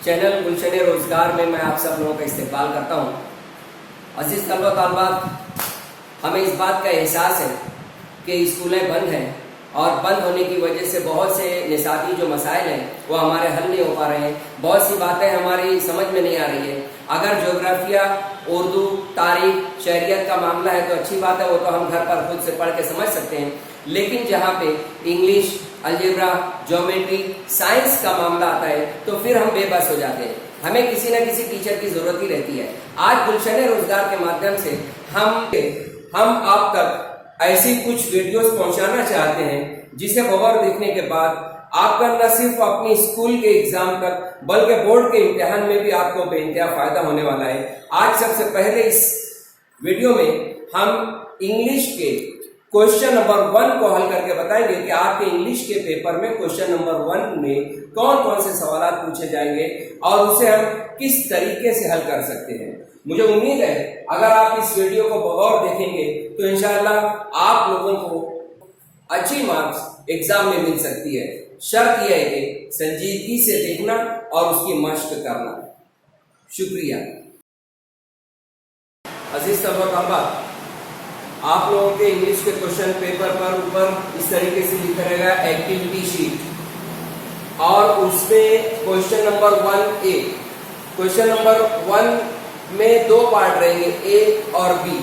Channel गुलशन रोजगार में मैं आप सब लोगों का इस्तेमाल करता हूँ। अजीज तलबा तलबात, हमें इस बात का एहसास है कि स्कूलें बंद हैं और बंद होने की वजह से बहुत से निसाती जो मसाइल हैं वो हमारे हल नहीं हो पा रहे हैं। बहुत सी बातें हमारी समझ में नहीं आ रही है। अगर ज्योग्राफिया, उर्दू, तारीख, शहरियत का मामला है तो अच्छी बात है, वो तो हम घर पर खुद से पढ़ के समझ सकते हैं। लेकिन जहाँ पे इंग्लिश, अलजेब्रा, ज्योमेट्री, साइंस का मामला आता है तो फिर हम बेबस हो जाते हैं। हमें किसी न किसी टीचर की जरूरत ही रहती है। आज गुलशन रोजगार के माध्यम से हम आप तक ऐसी कुछ वीडियोस पहुंचाना चाहते हैं जिसे गौर देखने के बाद आपका न सिर्फ अपनी स्कूल के एग्जाम तक बल्कि बोर्ड के इम्तिहान में भी आपको बेइंतहा फायदा होने वाला है। आज सबसे पहले इस वीडियो में हम इंग्लिश के क्वेश्चन नंबर 1 को हल करके बताएंगे कि आपके इंग्लिश के पेपर में क्वेश्चन नंबर 1 में कौन कौन से सवाल पूछे जाएंगे और उसे हम किस तरीके से हल कर सकते हैं। मुझे उम्मीद है अगर आप इस वीडियो को बगौर देखेंगे तो इंशाअल्लाह आप लोगों को अच्छी मार्क्स एग्जाम में मिल सकती है। शर्त यह है कि संजीदगी से देखना और उसकी मशक करना। शुक्रिया। अजीज तलबा, आप लोगों के इंग्लिश के क्वेश्चन पेपर पर ऊपर इस तरीके से लिखा रहेगा एक्टिविटी शीट और उसमें question number 1A। Question number 1 में 2 पार्ट रहेंगे, ए और बी।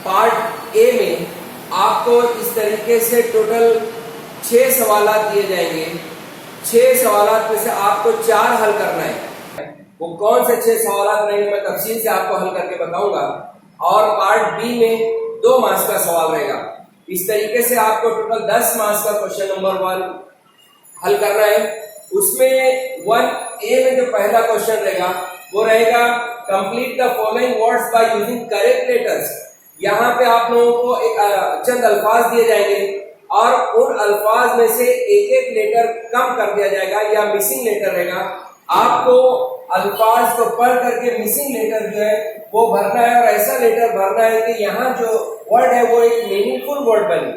पार्ट ए में आपको इस तरीके से टोटल 6 सवाल दिए जाएंगे। 6 सवाल में से आपको 4 हल करना है। वो कौन से 6 सवाल रहेंगे मैं तफसील से आपको हल करके बताऊंगा। और पार्ट बी में 2 मार्क्स का सवाल रहेगा। इस तरीके से आपको टोटल 10 मार्क्स का क्वेश्चन नंबर 1 हल करना है। उसमें 1A में जो पहला क्वेश्चन रहेगा वो रहेगा complete the following words by using correct letters. यहाँ पे आप लोगों को चंद अल्फाज दिए जाएंगे और उन अल्फाज में से एक लेटर कम कर दिया जाएगा या मिसिंग लेटर रहेगा। आपको अल्फाज को पढ़ करके मिसिंग लेटर जो है वो भरना है और ऐसा लेटर भरना है कि यहाँ जो वर्ड है वो एक मीनिंगफुल वर्ड बने।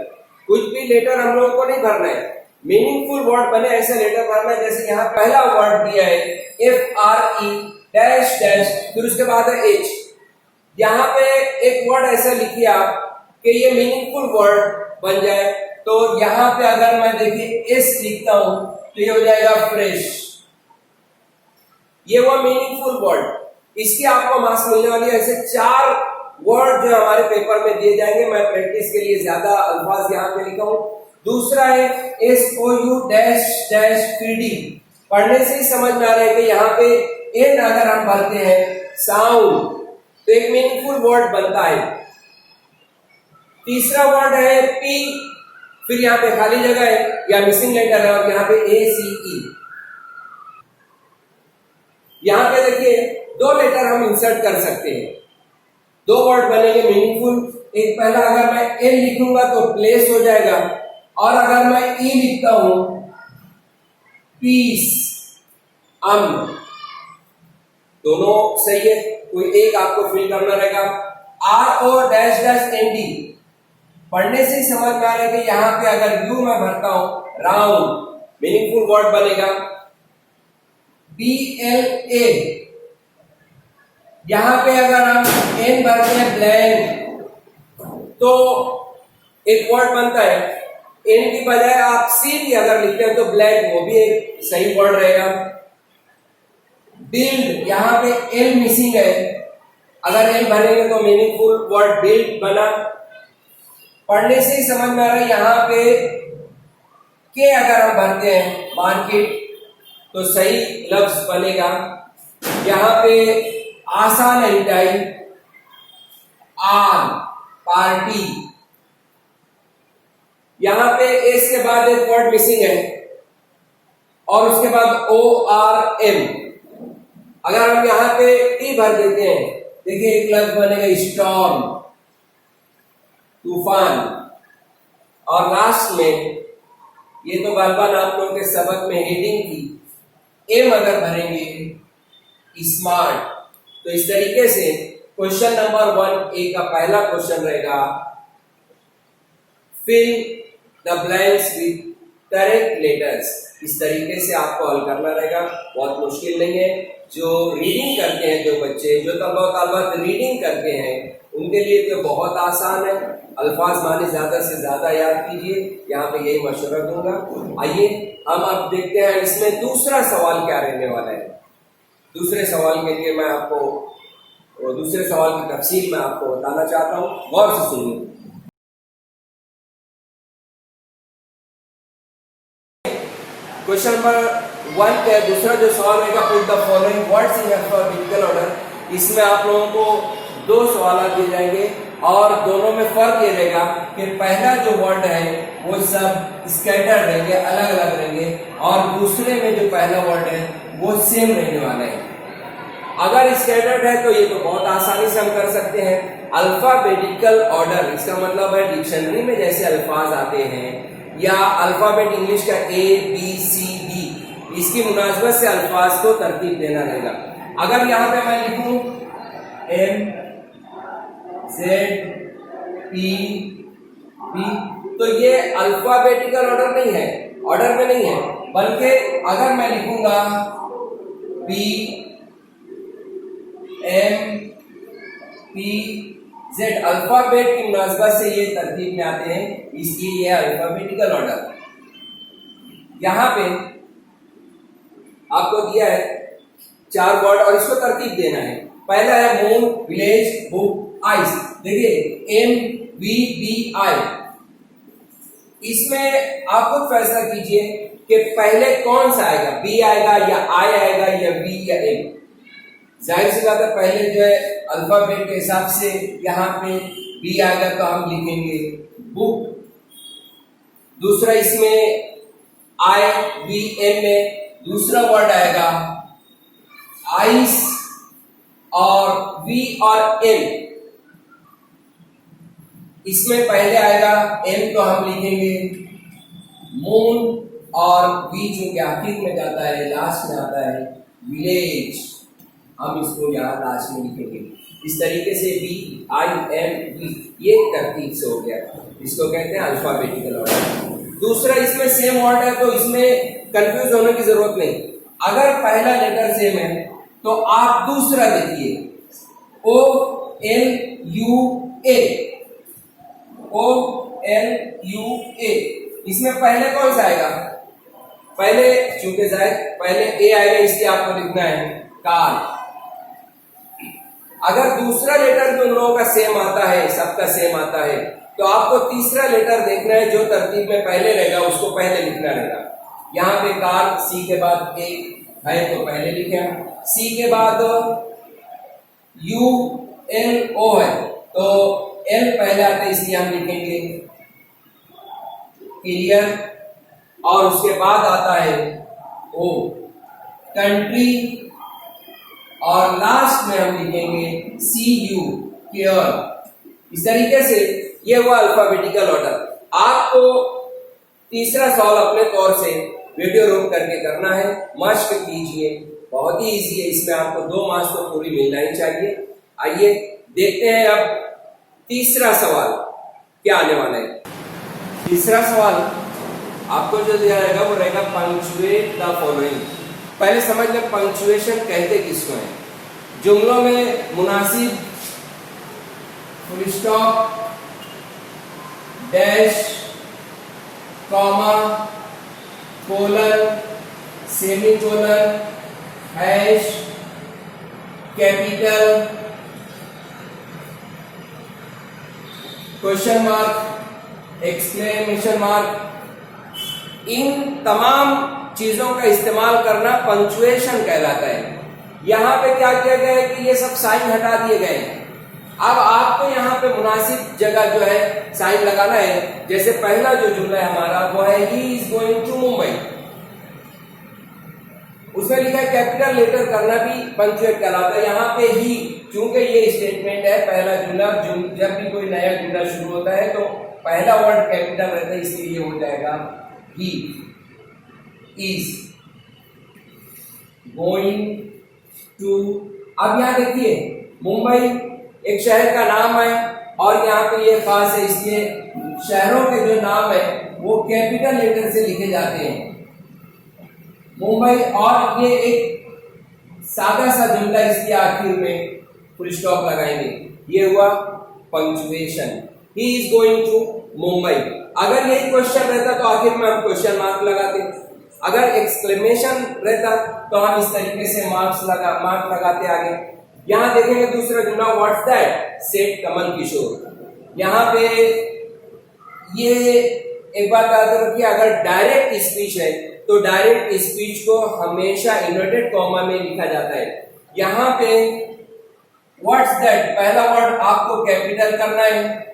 कुछ भी लेटर हम लोगों को नहीं भरना है, मीनिंगफुल वर्ड बने ऐसा लेटर भरना है। जैसे यहाँ पहला वर्ड दिया है FRE डैश डैश, फिर उसके बाद है H। यहाँ पे एक वर्ड ऐसा लिखिए आप कि ये मीनिंगफुल वर्ड बन जाए। तो यहाँ पे अगर मैं देखिए S लिखता हूं तो ये हो जाएगा फ्रेश। ये वो मीनिंगफुल वर्ड। इसकी आपको मार्क्स मिलने वाली है। ऐसे 4 वर्ड जो हमारे पेपर में दिए जाएंगे। मैं प्रैक्टिस के लिए ज्यादा अल्फाज यहाँ पे लिखा हूं। दूसरा है SOU डैश डैश PD। पढ़ने से ही समझ में आ रहा है कि यहाँ पे N अगर हम भरते हैं साउंड तो एक मीनिंगफुल वर्ड बनता है। तीसरा वर्ड है P, फिर यहाँ पे खाली जगह है या मिसिंग लेटर है और यहाँ पे ACE। यहाँ पे देखिए 2 लेटर हम इंसर्ट कर सकते हैं। 2 वर्ड बनेंगे मीनिंगफुल। एक पहला अगर मैं L लिखूंगा तो प्लेस हो जाएगा और अगर मैं E लिखता हूं पीस, अमन, दोनों सही है। कोई एक आपको फिल करना रहेगा। RO dash dash ND। पढ़ने से ही समझ में आ रहा है कि यहाँ पे अगर यू मैं भरता हूं राउंड, मीनिंगफुल वर्ड बनेगा। BLA, यहाँ पे अगर हम N भरते हैं ब्लैंक तो एक वर्ड बनता है। N की बजाय आप C भी अगर लिखते हैं तो ब्लैंक, वो भी एक सही वर्ड रहेगा। बिल्ड, यहाँ पे L मिसिंग है, अगर L भरेंगे तो मीनिंगफुल वर्ड बिल्ड बना। पढ़ने से ही समझ में आ रहा है यहाँ पे के अगर हम भरते हैं मार्केट तो सही लफ्ज बनेगा। यहाँ पे आसान है टाइम, आर पार्टी। यहाँ पे एस के बाद एक वर्ड मिसिंग है और उसके बाद ORM। अगर हम यहाँ पे टी भर देते हैं, देखिए एक लफ्ज बनेगा स्टॉर्म, तूफान। और लास्ट में ये तो बार-बार आप लोगों के सबक में हेडिंग थी, एम अगर भरेंगे स्मार्ट। तो इस तरीके से क्वेश्चन नंबर 1A का पहला क्वेश्चन रहेगा fill the blanks with correct letters. इस तरीके से आपको हल करना रहेगा, बहुत मुश्किल नहीं है। जो रीडिंग करते हैं, जो बच्चे जो तलबा रीडिंग करते हैं, उनके लिए तो बहुत आसान है। अल्फाज माने ज़्यादा से ज़्यादा याद कीजिए, यहाँ पे यही मशवरा दूंगा। आइए हम अब देखते हैं इसमें दूसरा सवाल क्या रहने वाला है। दूसरे सवाल के लिए मैं आपको दूसरे सवाल की तफसील मैं आपको बताना चाहता हूँ, गौर से सुनिए। क्वेश्चन नंबर 1 का दूसरा जो सवाल रहेगा, put the following words in alphabetical order. इसमें आप लोगों को 2 सवाल दिए जाएंगे और दोनों में फर्क ये रहेगा कि पहला जो वर्ड है वो सब स्कैटर्ड रहेंगे, अलग अलग रहेंगे, और दूसरे में जो पहला वर्ड है वो सेम रहने वाला है। अगर स्कैटर्ड है तो ये तो बहुत आसानी से हम कर सकते हैं। अल्फाबेटिकल ऑर्डर इसका मतलब है डिक्शनरी में जैसे अल्फाज आते हैं या अल्फाबेट इंग्लिश का ABCD, इसकी मुनासबत से अल्फाज को तरतीब देना रहेगा। अगर यहाँ पे मैं लिखूं MZPP, तो ये अल्फाबेटिकल ऑर्डर नहीं है, ऑर्डर में नहीं है, बल्कि अगर मैं लिखूंगा PMPZ, अल्फाबेट की मुनासबत से ये तरतीब में आते हैं, इसलिए ये अल्फाबेटिकल ऑर्डर। यहां पे आपको दिया है 4 वर्ड और इसको तरतीब देना है। पहला है मून, विलेज, बुक, आइस। देखिए MVBI, इसमें आप खुद फैसला कीजिए कि पहले कौन सा आएगा, B आएगा या I आएगा या V या M। जाहिर सी बात है पहले जो है अल्फाबेट के हिसाब से यहाँ पे B आएगा तो हम लिखेंगे बुक। दूसरा इसमें IVM में दूसरा वर्ड आएगा आइस, और V और M इसमें पहले आएगा M तो हम लिखेंगे मून, और V जो कि आखिर में जाता है, लास्ट में आता है विलेज, हम इसको यहाँ लास्ट में लिखेंगे। इस तरीके से VIMV ये तरतीब से हो गया, इसको कहते हैं अल्फाबेटिकल ऑर्डर। दूसरा इसमें सेम वर्ड है तो इसमें कंफ्यूज होने की जरूरत नहीं। अगर पहला लेटर सेम है तो आप दूसरा देखिए OLUA, OLUA, इसमें पहले कौन सा आएगा, पहले चूंकि शायद पहले A आएगा इसलिए आपको लिखना है कार। अगर दूसरा लेटर जो लोगों का सेम आता है, सबका सेम आता है, तो आपको तीसरा लेटर देखना है, जो तरतीब में पहले रहेगा उसको पहले लिखना रहेगा। यहाँ पे कार C के बाद A है तो पहले लिखें, C के बाद ULO है तो L पहले आता है इसलिए हम लिखेंगे क्लियर, और उसके बाद आता है O कंट्री, और लास्ट में हम लिखेंगे CU केयर। इस तरीके से ये हुआ अल्फाबेटिकल ऑर्डर। आपको तीसरा सवाल अपने तौर से वीडियो रोक करके करना है, मश्क कीजिए, बहुत ही इजी है, इसमें आपको 2 मार्क्स तो पूरी मिलना ही चाहिए। आइए देखते हैं अब तीसरा सवाल क्या आने वाला है। तीसरा सवाल आपको जो दिया रहेगा वो रहेगा पंक्चुएट द फॉलोइंग। पहले समझ लें पंक्चुएशन कहते किसको है। जुमलों में मुनासिब full stop, dash, comma, colon, semicolon, hash, capital, question mark, exclamation mark, इन तमाम चीजों का इस्तेमाल करना पंक्चुएशन कहलाता है। यहाँ पे क्या किया गया है कि ये सब साइन हटा दिए गए हैं। अब आपको यहाँ पे मुनासिब जगह जो है साइन लगाना है। जैसे पहला जो जुमला है हमारा वो है he is going to Mumbai, उसमें लिखा है कैपिटल लेटर करना भी पंक्चुएट कहलाता है। यहाँ पे ही, चूंकि ये स्टेटमेंट है, पहला जुमला जब भी कोई नया जुमला शुरू होता है तो पहला वर्ड कैपिटल रहता है, इसलिए ये हो जाएगा ही इज गोइंग टू। अब यहाँ देखिए मुंबई एक शहर का नाम है और यहाँ पे ये खास है, इसलिए शहरों के जो नाम है वो कैपिटल लेटर से लिखे जाते हैं, मुंबई। और ये एक सादा सा जुमला, इसके आखिर में फुल स्टॉप लगाएंगे। ये हुआ punctuation. He is going to Mumbai. अगर यही क्वेश्चन रहता तो आखिर में हम क्वेश्चन मार्क लगाते, अगर एक्सक्लेमेशन रहता तो हम इस तरीके से मार्क लगाते आगे। यहां देखेंगे दूसरा जुमला, what's that said Kamal Kishore. यहां पे ये एक बात याद रखिए, अगर डायरेक्ट स्पीच है तो डायरेक्ट स्पीच को हमेशा इन्वर्टेड कॉमा में लिखा जाता है। यहां पे व्हाट्स दैट, पहला वर्ड आपको कैपिटल करना है।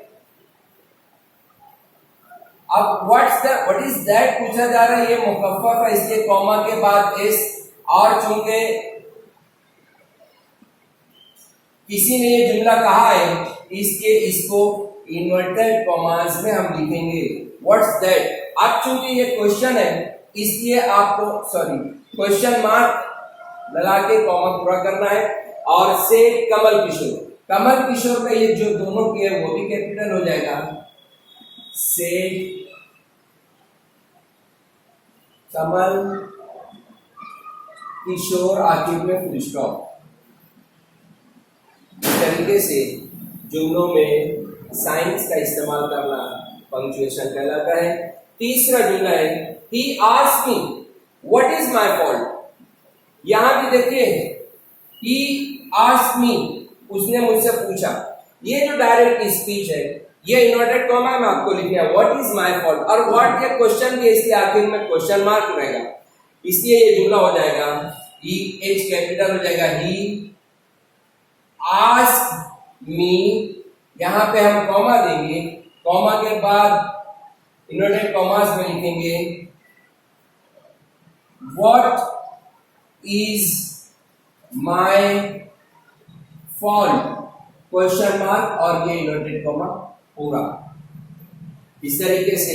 अब व्हाट इज दैट पूछा जा रहा है, ये मुकफ्फफ है, इसलिए कॉमा के बाद एस, और चूंकि किसी ने ये जुमला कहा है इसको इन्वर्टेड कॉमास में हम लिखेंगे व्हाट्स दैट। अब चूंकि ये क्वेश्चन है इसलिए आपको क्वेश्चन मार्क लगा के कॉमा पूरा करना है। और से कमल किशोर, कमल किशोर का ये जो दोनों के है वो भी कैपिटल हो जाएगा, से कमल किशोर, आखिर में फुल स्टॉप। इस तरीके से जुमलों में साइंस का इस्तेमाल करना पंक्चुएशन कहलाता है। तीसरा जुमला है, he asked me what is my fault। यहां भी देखिए, he asked me, उसने मुझसे पूछा। ये जो डायरेक्ट स्पीच है ये इन्वर्टेड कॉमा में आपको लिखना है, व्हाट इज माय फॉल्ट। और व्हाट ये क्वेश्चन भी, इसके आखिर में क्वेश्चन मार्क रहेगा, इसलिए ये जुमला हो जाएगा, ही, एच कैपिटल हो जाएगा, ही आस्क्ड मी। यहां पे हम कॉमा देंगे, कॉमा के बाद इन्वर्टेड कॉमास में लिखेंगे what is my fault, question mark और ये इन्वर्टेड कॉमा पूरा। इस तरीके से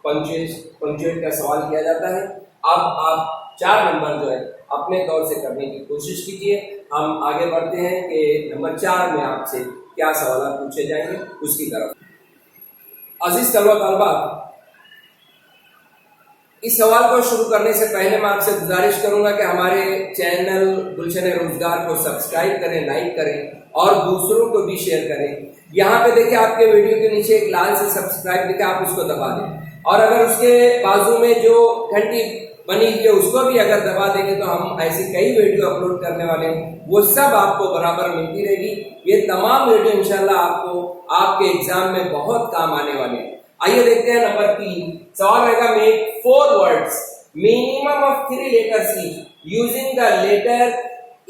पंक्चुएट का सवाल किया जाता है। अब आप 4 नंबर जो है अपने तौर से करने की कोशिश कीजिए। हम आगे बढ़ते हैं कि नंबर 4 में आपसे क्या सवाल पूछे जाएंगे उसकी तरफ। अजीज तलबा, इस सवाल को शुरू करने से पहले मैं आपसे गुजारिश करूंगा कि हमारे चैनल गुलशन रोजगार को सब्सक्राइब करें, लाइक करें और दूसरों को भी शेयर करें। यहाँ पे देखिए आपके वीडियो के नीचे एक लाल से सब्सक्राइब लिखा, आप उसको दबा दें, और अगर उसके बाजू में जो घंटी बनी हुई है उसको भी अगर दबा देंगे तो हम ऐसी कई वीडियो अपलोड करने वाले हैं, वो सब आपको बराबर मिलती रहेगी। ये तमाम वीडियो इंशाल्लाह आपको आपके एग्जाम में बहुत काम आने वाले हैं। आइए देखते हैं नंबर 3 सवाल रहेगा, make 4 words minimum of 3 letters using the letter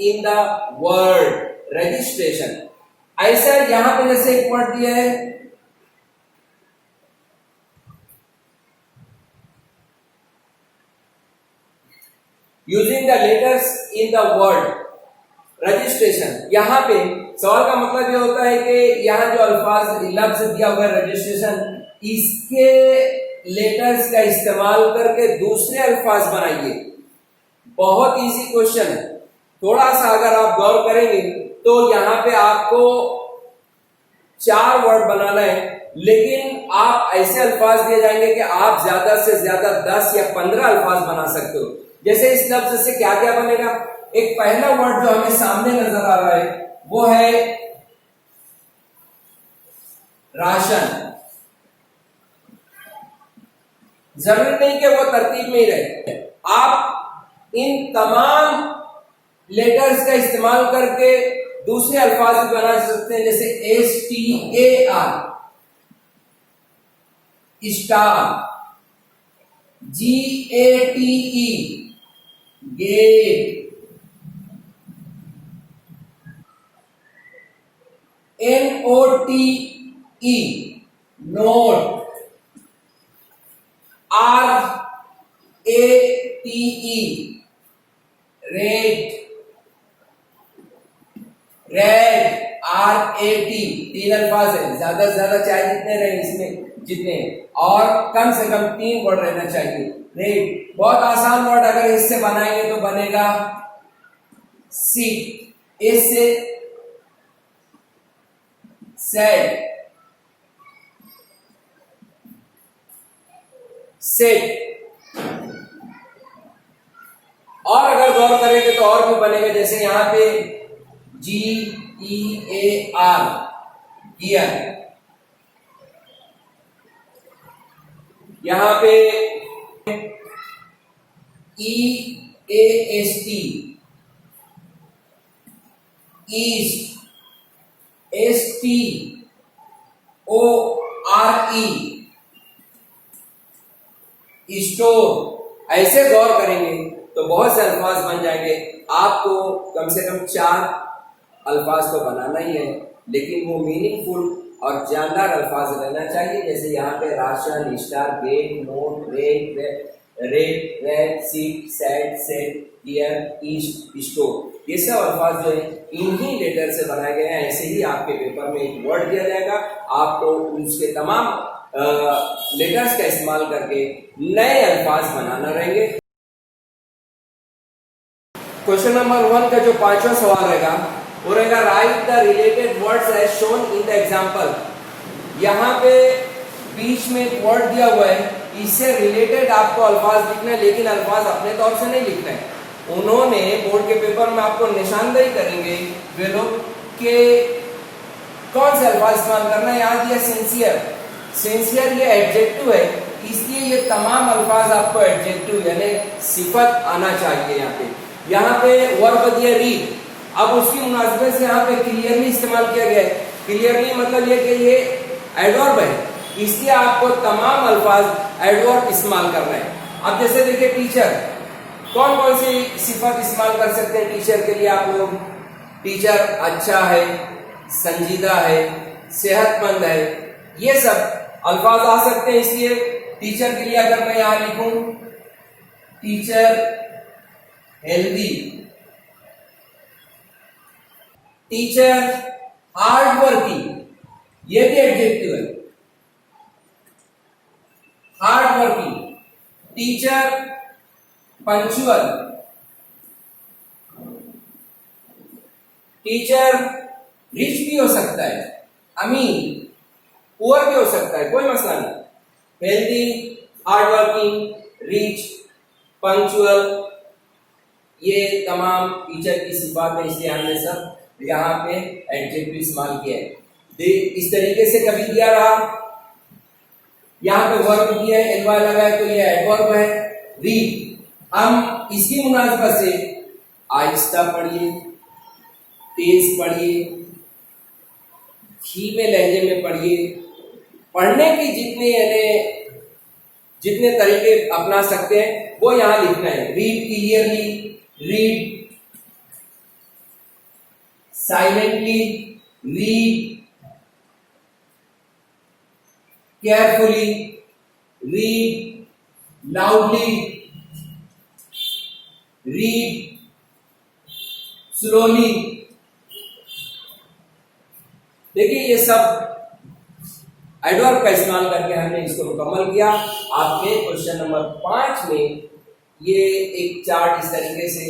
in the word registration. ऐसा यहां पे जैसे एक वर्ड दिया है, using the letters in the word registration. यहां पे सवाल का मतलब ये होता है कि यहां जो अल्फाज लफ्ज दिया हुआ है रजिस्ट्रेशन, इसके लेटर्स का इस्तेमाल करके दूसरे अल्फाज बनाइए। बहुत इजी क्वेश्चन है, थोड़ा सा अगर आप गौर करेंगे तो यहां पे आपको 4 वर्ड बनाना है, लेकिन आप ऐसे अल्फाज दिए जाएंगे कि आप ज्यादा से ज्यादा 10 या 15 अल्फाज बना सकते हो। जैसे इस लफ्ज से क्या क्या बनेगा, एक पहला वर्ड जो हमें सामने नजर आ रहा है वो है राशन। जरूरी नहीं कि वो तरतीब में ही रहे, आप इन तमाम लेटर्स का इस्तेमाल करके दूसरे अल्फाज भी बना सकते हैं, जैसे STAR star, GATE gate, NOTE note, RATE rate, red, RAT 3 अल्फाज है, ज्यादा से ज्यादा चाहे जितने रहे इसमें जितने, और कम से कम 3 वर्ड रहना चाहिए। रेड बहुत आसान वर्ड, अगर इससे बनाएंगे तो बनेगा सीट, इससे सेड, सेट। और अगर गौर करेंगे तो और भी बनेगा, जैसे यहां पे GEAR गियर, यहां पे EAST ईस्ट, STORE स्टोर। ऐसे गौर करेंगे तो बहुत से अल्फाज बन जाएंगे। आपको कम से कम 4 अल्फाज तो बनाना ही है, लेकिन वो मीनिंगफुल और जानदार अल्फाज रहना चाहिए। जैसे यहाँ पे ration, star, gate, note, rate, rate, rate, seat, set, set, year, east, store, ये सब अल्फाज जो है इन्हीं लेटर से बनाए गए हैं। ऐसे ही आपके पेपर में एक वर्ड दिया जाएगा, आपको उसके तमाम लेटर्स का इस्तेमाल करके नए अल्फाज बनाना रहेंगे। क्वेश्चन नंबर 1 का जो 5वां सवाल रहेगा वो रहेगा write the related words as shown in the example. यहाँ पे बीच में एक वर्ड दिया हुआ है, इससे रिलेटेड आपको अल्फाज लिखना है, लेकिन अल्फाज अपने तौर से नहीं लिखना है। उन्होंने बोर्ड के पेपर में आपको निशानदेही करेंगे वे लोग कि कौन से अल्फाज इस्तेमाल करना है। यहाँ दिया सिंसियर, सिंसियर ये एडजेक्टिव है, इसलिए ये तमाम अल्फाज आपको एडजेक्टिव यानी सिफत आना चाहिए। यहाँ पे वर्ब दिया रीड, अब उसकी मुनासिबत से यहाँ पे क्लियरली इस्तेमाल किया गया है। क्लियरली मतलब ये कि ये एडवर्ब है, इसलिए आपको तमाम अल्फाज एडवर्ब इस्तेमाल करना है। अब जैसे देखिए टीचर, कौन कौन सी सिफत इस्तेमाल कर सकते हैं टीचर के लिए आप लोग? टीचर अच्छा है, संजीदा है, सेहतमंद है, ये सब अल्फाज आ सकते हैं। इसलिए टीचर के लिए अगर मैं यहां लिखूं teacher healthy, teacher hard working, ये भी एडजेक्टिव है, hard working. Teacher punctual, teacher rich भी हो सकता है, अमीर, पुअर भी हो सकता है, कोई मसला नहीं। Healthy, hard working, rich, punctual, ये तमाम टीचर की सिफात है, इसलिए हमने सब यहाँ पे एडजेक्टिव इस्तेमाल किया है। इस तरीके से कभी दिया रहा, यहाँ पे वर्ब दिया है, एलवाई लगा है, तो ये एडवर्ब है। रीड, हम इसकी मुनासिबत से आहिस्ता पढ़िए, तेज पढ़िए, धीमे लहजे में पढ़िए। पढ़ने की जितने तरीके अपना सकते हैं वो यहाँ लिखना है। Read clearly, read silently, read carefully, read loudly, read slowly. देखिए ये सब एडवर्ब का इस्तेमाल करके हमने इसको मुकम्मल किया। आपके क्वेश्चन नंबर 5 में ये एक चार्ट इस तरीके से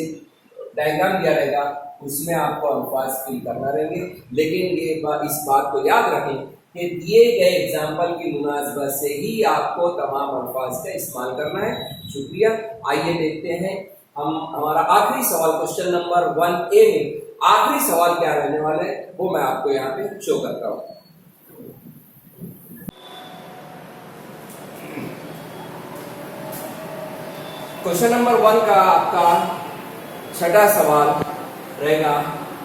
डायग्राम दिया रहेगा, उसमें आपको अल्फाज फिल करना रहेंगे। लेकिन ये इस बात को याद रखें कि दिए गए एग्जाम्पल की मुनासबत से ही आपको तमाम अल्फाज का इस्तेमाल करना है। शुक्रिया। आइए देखते हैं हम हमारा आखिरी सवाल, क्वेश्चन नंबर 1A में आखिरी सवाल क्या रहने वाला है वो मैं आपको यहाँ पे शो करता हूँ। क्वेश्चन नंबर 1 का आपका छठा सवाल रहेगा,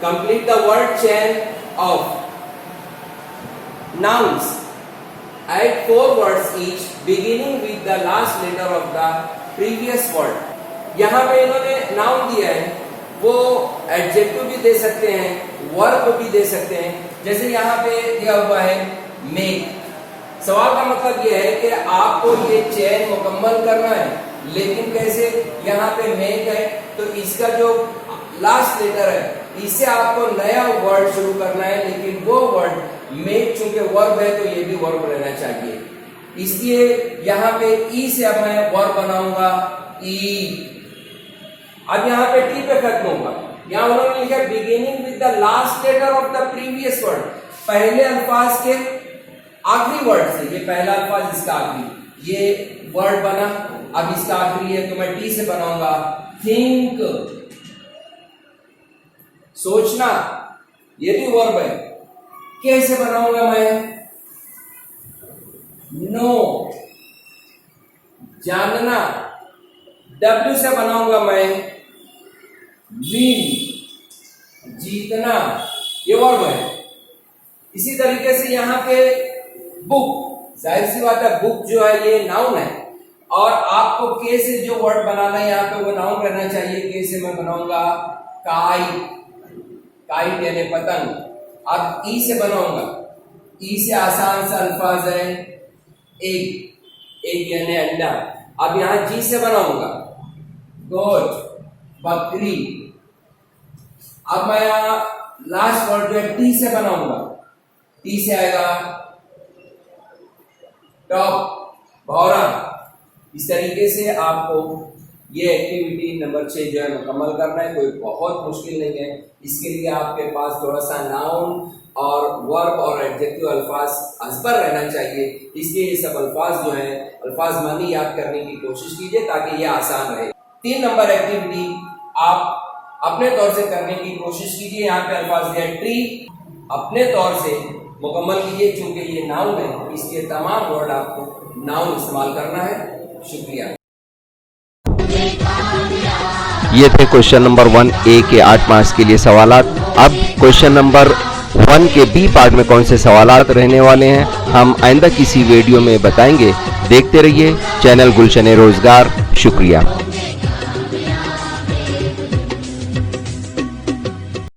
complete the word chain of nouns add 4 words each beginning with the last letter of the previous word। यहाँ पे इन्होंने नाउन दिया है, वो एडजेक्टिव भी दे सकते हैं, वर्ब भी दे सकते हैं। जैसे यहाँ पे दिया हुआ है मेक। सवाल का मतलब यह है कि आपको ये चेन मुकम्मल करना है, लेकिन कैसे? यहाँ पे मेक है तो इसका जो लास्ट लेटर है इससे आपको नया वर्ड शुरू करना है, लेकिन वो वर्ड मेक चूंकि वर्ब है तो ये भी वर्ब रहना चाहिए। इसलिए यहाँ पे ई से अब मैं वर्ब बनाऊंगा ई। अब यहाँ पे टी पे खत्म होगा। यहाँ उन्होंने लिखा beginning with the last letter of the previous word, पहले अल्फाज के आखिरी वर्ड से। ये पहला अल्फाज, इसका आखिरी, ये वर्ड बना। अब इसका आखिरी है तो मैं टी से बनाऊंगा, थिंक, सोचना, ये भी वर्ब है। कैसे बनाऊंगा मैं, नो, जानना, डब्ल्यू से बनाऊंगा मैं, विन, जीतना, ये वर्ब है। इसी तरीके से यहाँ पे बुक, जाहिर सी बात है बुक जो है ये नाउन है, और आपको के से जो वर्ड बनाना है यहाँ पे वो नाउन रहना चाहिए। के से मैं बनाऊंगा काइट, काइट यानी पतंग। अब ई से बनाऊंगा, ई से आसान सा अल्फाज है एग, एग यानी अंडा। अब यहाँ जी से बनाऊंगा गोट, बकरी। अब मैं यहाँ लास्ट वर्ड जो है टी से बनाऊंगा, टी से आएगा टॉप, भौरा। इस तरीके से आपको ये एक्टिविटी नंबर 6 जो है मुकम्मल करना है। कोई बहुत मुश्किल नहीं है। इसके लिए आपके पास थोड़ा सा नाउन और वर्ब और एडजेक्टिव अल्फाज अज़बर रहना चाहिए। इसलिए ये सब अल्फाज जो हैं अल्फाज मानी याद करने की कोशिश कीजिए ताकि ये आसान रहे। 3 नंबर एक्टिविटी आप अपने तौर से करने की कोशिश कीजिए। यहाँ पे अल्फाज दिया ट्री, अपने तौर से मुकम्मल कीजिए। चूंकि ये नाउन है इसलिए तमाम वर्ड आपको नाउन इस्तेमाल करना है। शुक्रिया। ये थे क्वेश्चन नंबर 1A के 8 मार्क्स के लिए सवालात। अब क्वेश्चन नंबर 1 के B पार्ट में कौन से सवालात रहने वाले हैं हम आइंदा किसी वीडियो में बताएंगे। देखते रहिए चैनल गुलशन रोजगार। शुक्रिया।